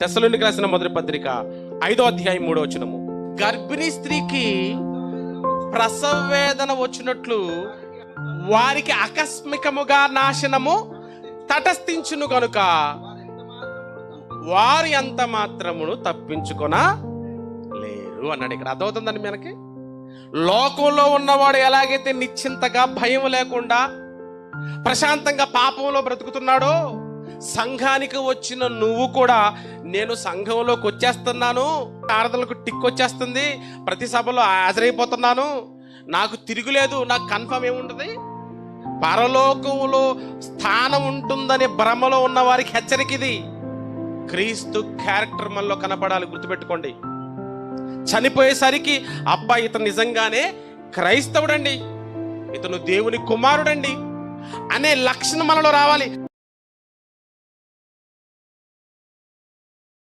తెస్సలోనికీయులకు రాసిన మొదటి పత్రిక 5వ అధ్యాయం 3వ వచనము. గర్భిణీ స్త్రీకి ప్రసవ వేదన వచ్చినట్లు వారికి ఆకస్మికముగా నాశనము తటస్థించును కనుక వారు ఎంత మాత్రమును తప్పించుకొన లేరు అన్నాడు. ఇక్కడ అర్థమవుతుందండి మనకి. లోకంలో ఉన్నవాడు ఎలాగైతే నిశ్చింతగా భయం లేకుండా ప్రశాంతంగా పాపంలో బ్రతుకుతున్నాడో, సంఘానికి వచ్చిన నువ్వు కూడా నేను సంఘంలోకి వచ్చేస్తున్నాను, ఆరాధనలకు టిక్ వచ్చేస్తుంది, ప్రతి సభలో హాజరైపోతున్నాను, నాకు తిరుగులేదు, నాకు కన్ఫర్మ్ ఏముంటుంది, పరలోకంలో స్థానం ఉంటుందనే భ్రమలో ఉన్న వారికి హెచ్చరిక ఇది. క్రీస్తు క్యారెక్టర్ మనలో కనపడాలి. గుర్తుపెట్టుకోండి. చనిపోయేసరికి అబ్బా ఇతను నిజంగానే క్రైస్తవుడండి, ఇతను దేవుని కుమారుడండి అనే లక్షణం మనలో రావాలి.